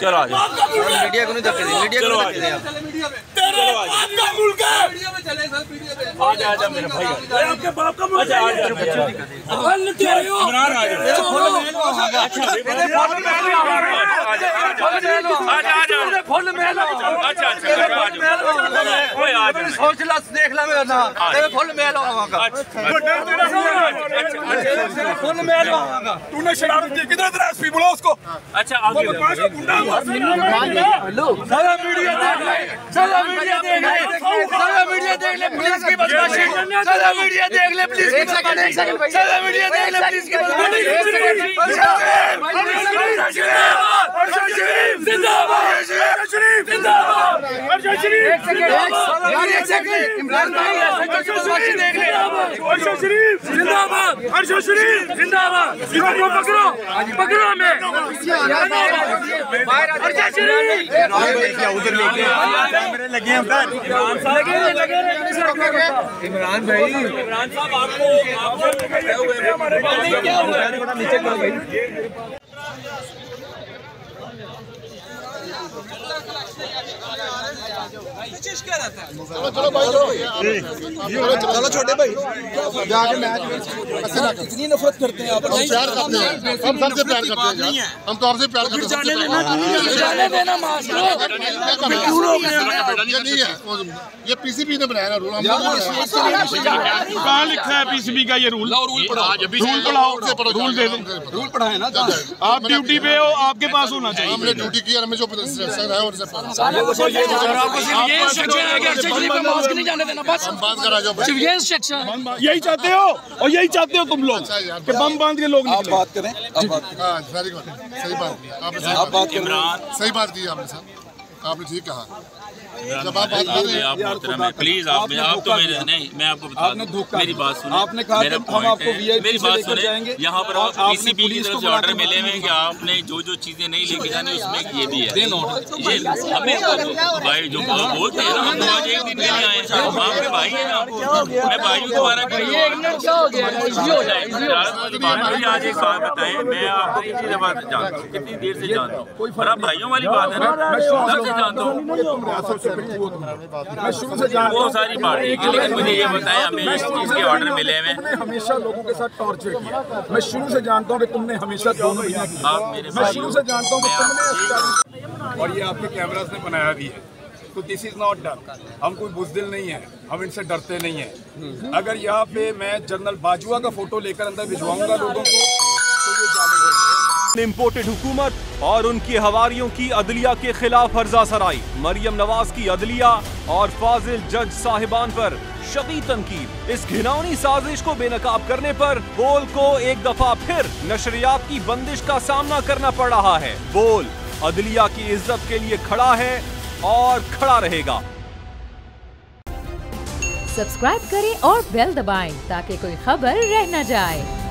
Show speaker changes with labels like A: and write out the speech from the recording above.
A: चलो मीडिया को नहीं धक्के दे, मीडिया को नहीं धक्के आजा मेरे भाई, आपके बाप का मुल्क है। सोच ला देख ला मेरा ना फुल मेल होगा, फुल मेल होगा।
B: तूने शराब दी किधर तेरा एसपी बोला उसको।
A: अच्छा आगे
B: सारा मीडिया देख ले, सारा मीडिया देख ले, सारा मीडिया देख ले पुलिस की बदमाशी, सारा मीडिया देख ले पुलिस की बदमाशी, सारा मीडिया देख ले पुलिस की बदमाशी। जिंदाबाद शरीफ, जिंदाबाद शरीफ, एक सेकंड इमरान भाई बदमाशी देख ले। अर्शद शरीफ जिंदाबाद, अर्शद शरीफ जिंदाबाद। इसको पकड़ो, पकड़ो हमें। अर्शद शरीफ उधर लेके कैमरे लगे हैं उधर, इमरान भाई, इमरान साहब आपको चलो भाई, चलो छोटे भाई जाके मैच। इतनी नफरत करते हैं आप, प्यार करते हैं, हम सबसे प्यार करते हैं, हम तो आपसे प्यार करते हैं। जाने देना मास्टर, नहीं है ये पीसीबी ने बनाया ना रूल। कहाँ लिखा है पीसीबी का ये रूल? रूल पढ़ाओ, रूल दे दो, रूल पढ़ाए ना। आप ड्यूटी पे हो, आपके पास होना चाहिए। हमने ड्यूटी की, हमें जो है और नहीं जाने देना, बस बंद करा जाओ। यही चाहते हो और यही चाहते हो तुम लोग कि बम बांध के लोग आप बात करें। सही बात आप बात करें, सही बात की आपने साहब, आपने ठीक कहा। जब आप बात कर रहे हैं
A: प्लीज आप तो मेरे नहीं, मैं आपको बता दूं, मेरी बात सुनो।
B: आपने कहा कि हम आपको वीआईपी
A: मेरी बात
B: लेकर जाएंगे।
A: यहाँ पर पीसीबी की तरफ से ऑर्डर मिले हुए कि आपने जो जो चीजें नहीं लेके जानी उसमें ये भी है। ये हमें भाई जो बोलते हैं ना, हम आज एक दिन नहीं आए, आपके भाई है ना, मैं भाई हूँ तुम्हारा। आज एक बात बताएं, मैं आपको कितनी दफा जानता हूँ, कितनी देर से जानता हूँ, और आप भाइयों वाली बात है ना, कब से जानता हूँ वो सारी बात है। लेकिन मुझे ये बताएं, हमें इस चीज के ऑर्डर मिले हुए।
B: तुमने हमेशा लोगों के साथ टॉर्चर किया, मैं शुरू से जानता हूँ कि तुमने हमेशा दोनों किया। मैं शुरू से जानता हूँ कि तुमने, और ये आपके कैमरास ने बनाया भी है, तो दिस इज नॉट डन। हम कोई बुज़दिल नहीं है, हम इनसे डरते नहीं है। अगर यहाँ पे मैं जनरल बाजवा का फोटो लेकर अंदर भिजवाऊंगा लोगों को, तो ये जानेंगे।
C: इम्पोर्टेड हुकूमत और उनकी हवारियों की अदलिया के खिलाफ हर्जा सराई, मरियम नवाज की अदलिया और फाजिल जज साहिबान पर शदीद तनकीद। इस घिनौनी साजिश को बेनकाब करने पर बोल को एक दफा फिर नशरियात की बंदिश का सामना करना पड़ रहा है। बोल अदलिया की इज्जत के लिए खड़ा है और खड़ा रहेगा।
D: सब्सक्राइब करें और बेल दबाएं ताकि कोई खबर रह न जाए।